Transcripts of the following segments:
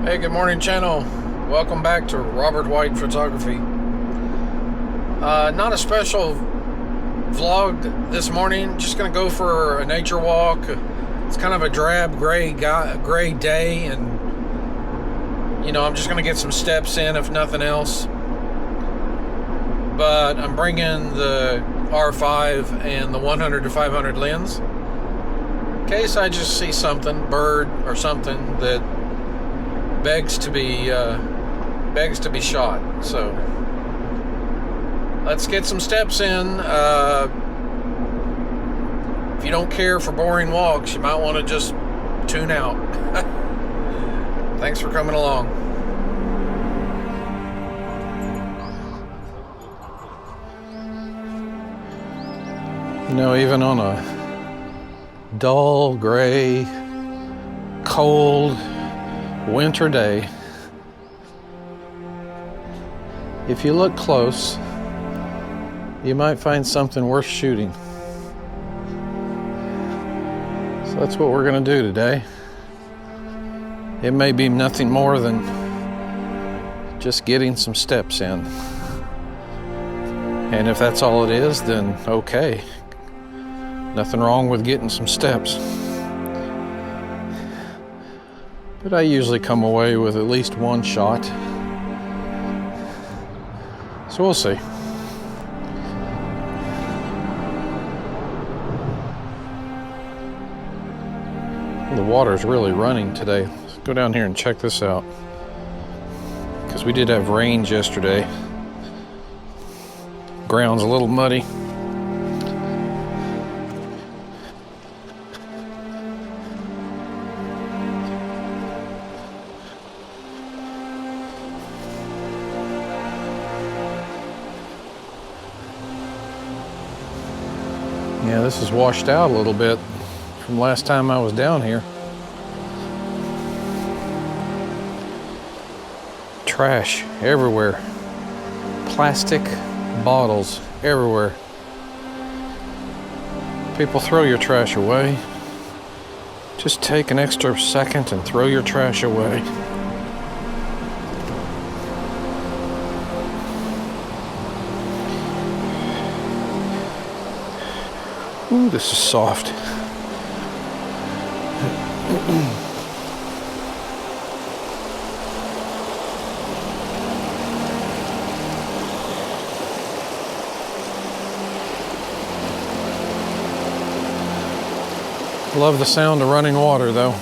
Hey, good morning, channel. Welcome back to Robert White Photography. Not a special vlog this morning. Just gonna go for a nature walk. It's kind of a drab gray day, and I'm just gonna get some steps in, if nothing else. But I'm bringing the R5 and the 100 to 500 lens in case I just see something, bird or something that begs to be shot. So let's get some steps in. If you don't care for boring walks, you might want to just tune out. Thanks for coming along. Even on a dull, gray, cold winter day, if you look close, you might find something worth shooting. So that's what we're going to do today. It may be nothing more than just getting some steps in. And if that's all it is, then okay. Nothing wrong with getting some steps. But I usually come away with at least one shot. So we'll see. The water's really running today. Let's go down here and check this out. Because we did have rains yesterday. Ground's a little muddy. Yeah, this is washed out a little bit from last time I was down here. Trash everywhere. Plastic bottles everywhere. People, throw your trash away. Just take an extra second and throw your trash away. Ooh, this is soft. Love the sound of running water, though.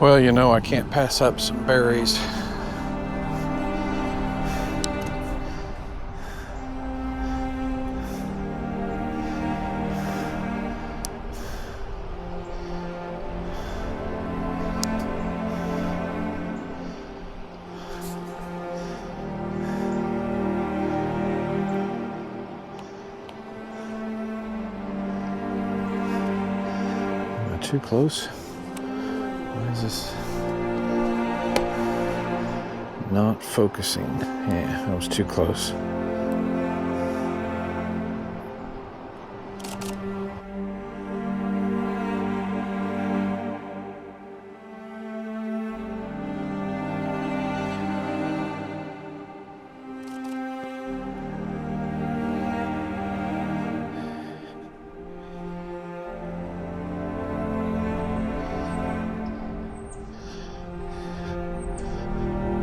Well, I can't pass up some berries. Am I too close? Why is this not focusing? Yeah, I was too close.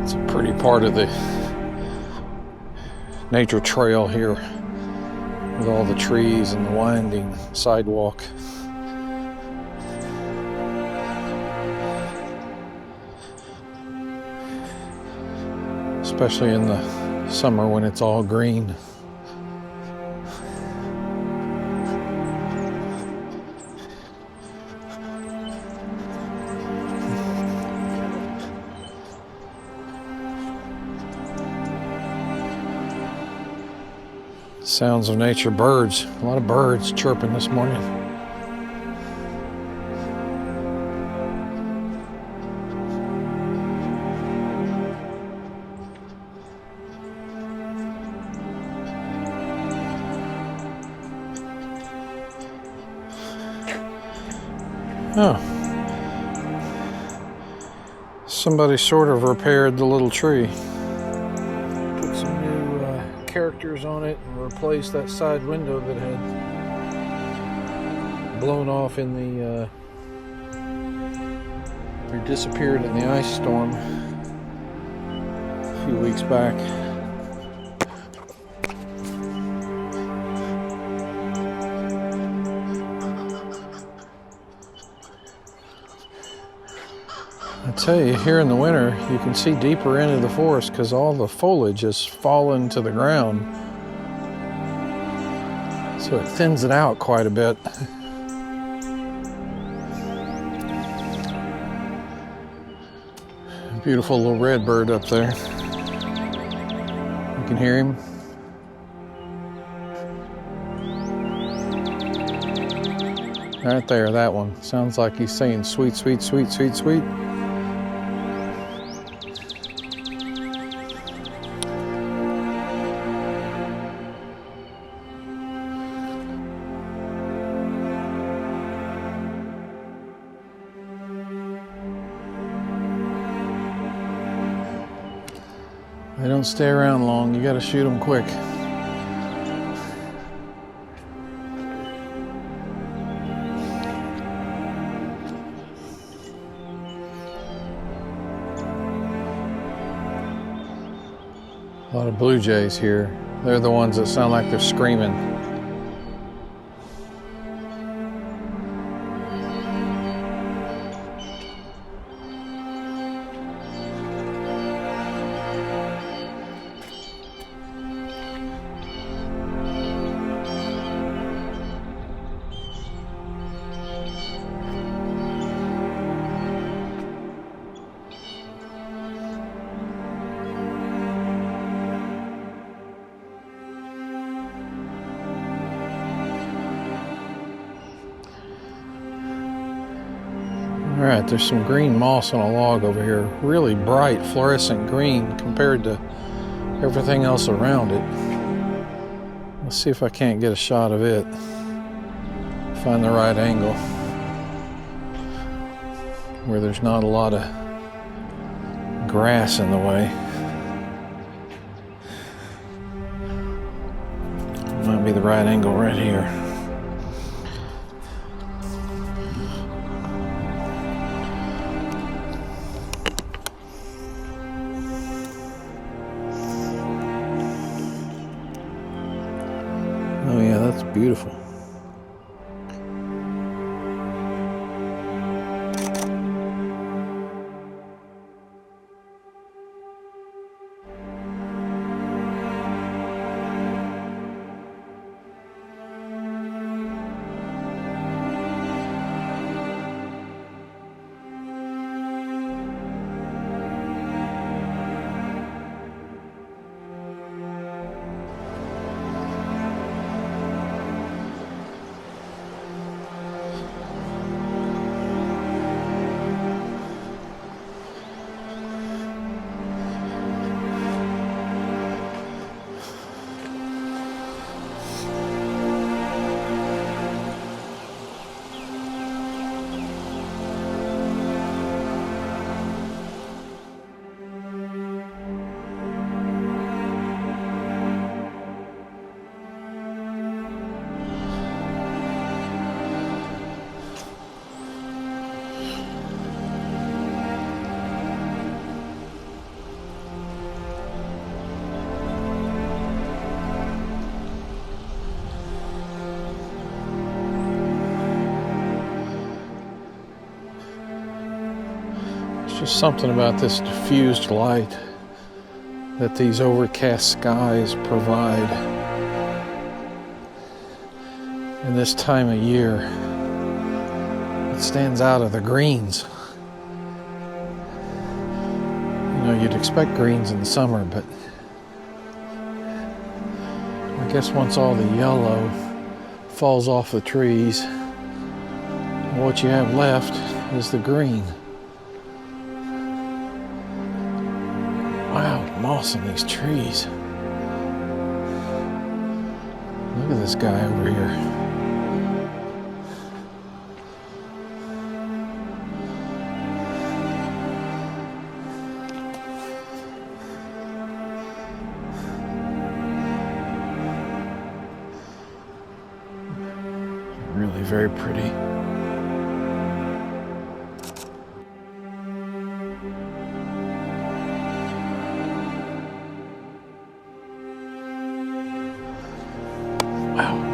It's a pretty part of the nature trail here with all the trees and the winding sidewalk. Especially in the summer when it's all green. Sounds of nature, birds. A lot of birds chirping this morning. Oh. Somebody sort of repaired the little tree. Put some new characters on it and replaced that side window that had blown off in the or disappeared in the ice storm a few weeks back. I tell you, here in the winter, you can see deeper into the forest because all the foliage has fallen to the ground. So it thins it out quite a bit. Beautiful little red bird up there. You can hear him. Right there, that one. Sounds like he's saying sweet, sweet, sweet, sweet, sweet. They don't stay around long. You got to shoot them quick. A lot of blue jays here. They're the ones that sound like they're screaming. All right, there's some green moss on a log over here. Really bright fluorescent green compared to everything else around it. Let's see if I can't get a shot of it. Find the right angle where there's not a lot of grass in the way. Might be the right angle right here. Oh yeah, that's beautiful. Just something about this diffused light that these overcast skies provide in this time of year. It stands out of the greens. You know, you'd expect greens in the summer, but we're Guess once all the yellow falls off the trees, what you have left is the green. Wow, the moss in these trees. Look at this guy over here. Really very pretty. Wow.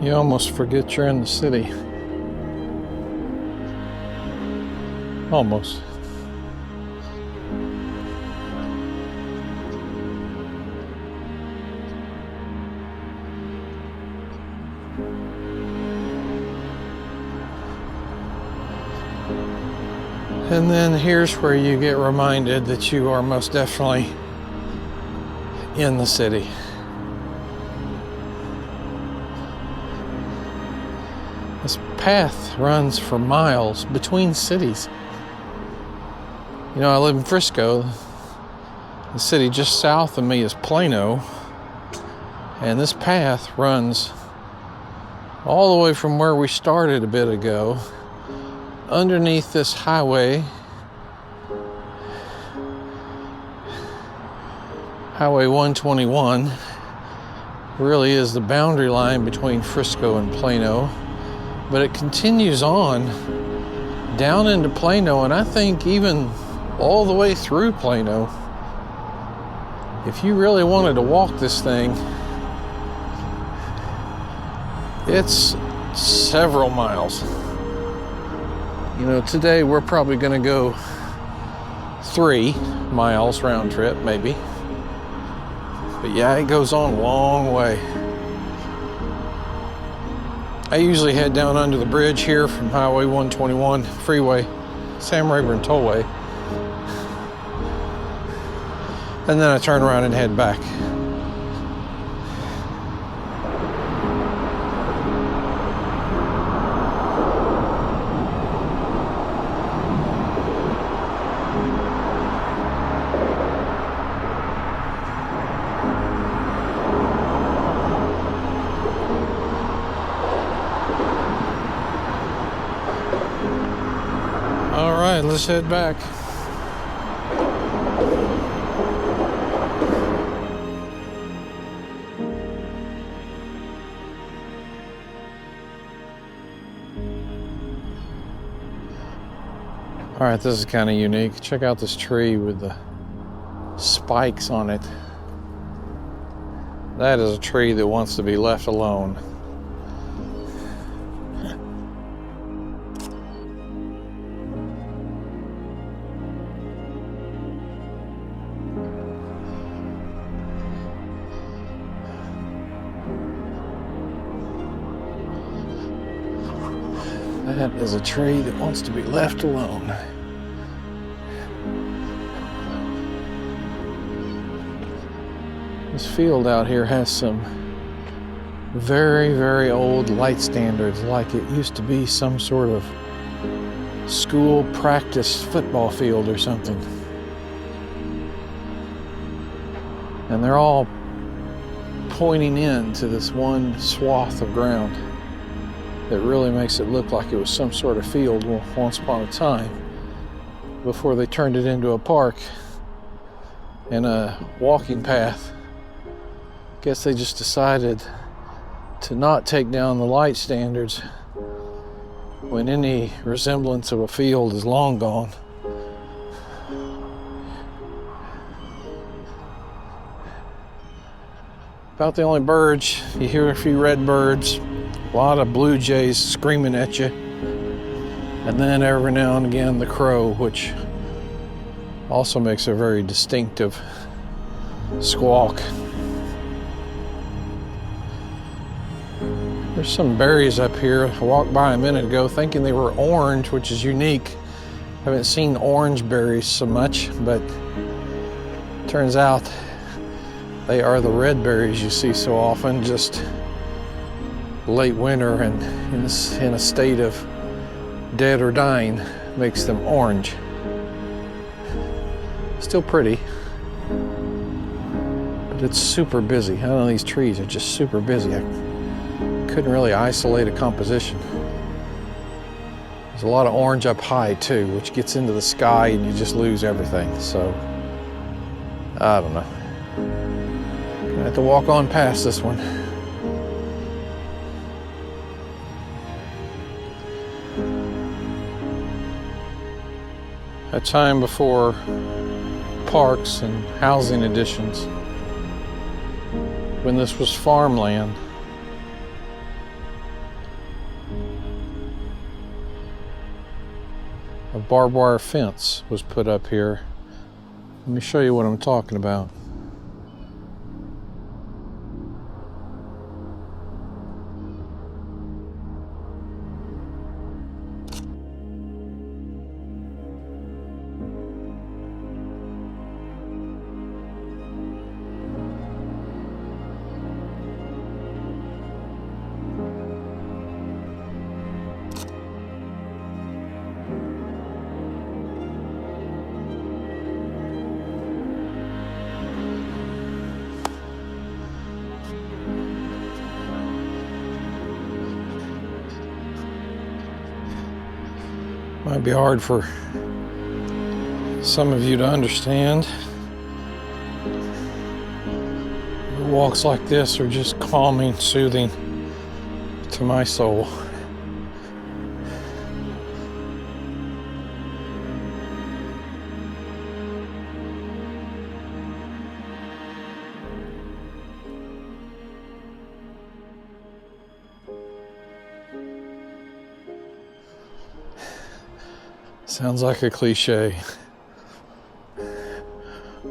You almost forget you're in the city. Almost. And then here's where you get reminded that you are most definitely in the city. This path runs for miles between cities. You know, I live in Frisco. The city just south of me is Plano. And this path runs all the way from where we started a bit ago, underneath this highway, Highway 121, really is the boundary line between Frisco and Plano. But it continues on down into Plano, and I think even all the way through Plano. If you really wanted to walk this thing, it's several miles. You know, today we're probably going to go 3 miles round trip, maybe. But yeah, it goes on a long way. I usually head down under the bridge here from Highway 121 freeway, Sam Rayburn Tollway. And then I turn around and head back. All right, let's head back. All right, this is kind of unique. Check out this tree with the spikes on it. That is a tree that wants to be left alone. That is a tree that wants to be left alone. This field out here has some very, very old light standards, like it used to be some sort of school practice football field or something. And they're all pointing in to this one swath of ground that really makes it look like it was some sort of field once upon a time before they turned it into a park and a walking path. Guess they just decided to not take down the light standards when any resemblance of a field is long gone. About the only birds, you hear a few red birds, a lot of blue jays screaming at you, and then every now and again the crow, which also makes a very distinctive squawk. There's some berries up here. I walked by a minute ago thinking they were orange, which is unique. I haven't seen orange berries so much, but turns out they are the red berries you see so often, just late winter and in a state of dead or dying makes them orange. Still pretty, but it's super busy. I don't know, these trees are just super busy. I couldn't really isolate a composition. There's a lot of orange up high too, which gets into the sky and you just lose everything. So, I don't know. Gonna have to walk on past this one. A time before parks and housing additions, when this was farmland. A barbed wire fence was put up here. Let me show you what I'm talking about. Might be hard for some of you to understand. Walks like this are just calming, soothing to my soul. Sounds like a cliche,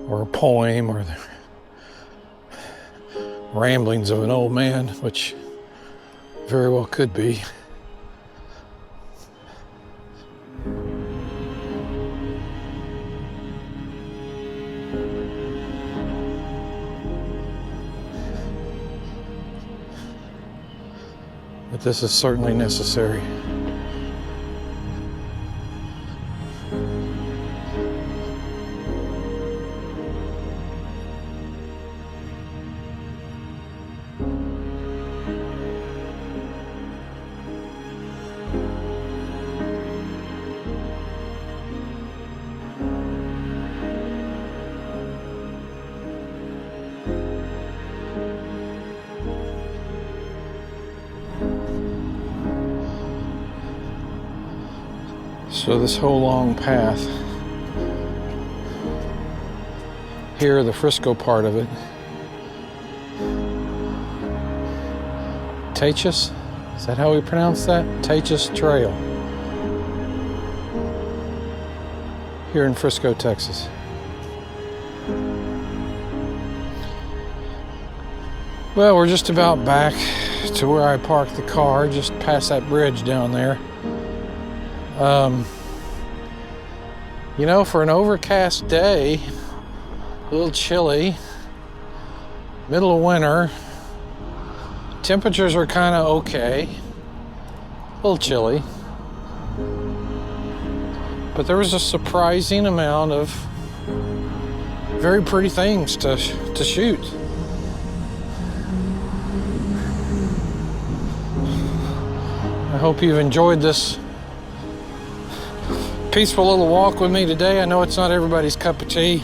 or a poem, or the ramblings of an old man, which very well could be. But this is certainly necessary. So this whole long path, here the Frisco part of it, Teachus, is that how we pronounce that? Teachus Trail, here in Frisco, Texas. Well, we're just about back to where I parked the car, just past that bridge down there. You know, for an overcast day, a little chilly, middle of winter, temperatures are kind of okay, a little chilly, but there was a surprising amount of very pretty things to shoot. I hope you've enjoyed this peaceful little walk with me today. I know it's not everybody's cup of tea,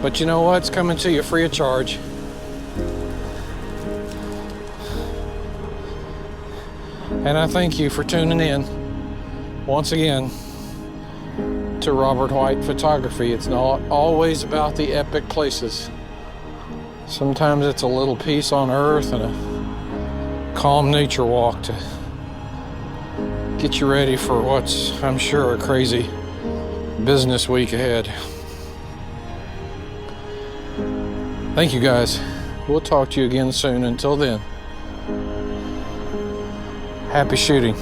but you know what? It's coming to you free of charge. And I thank you for tuning in once again to Robert White Photography. It's not always about the epic places. Sometimes it's a little peace on earth and a calm nature walk to get you ready for what's, I'm sure, a crazy business week ahead. Thank you guys. We'll talk to you again soon. Until then, happy shooting.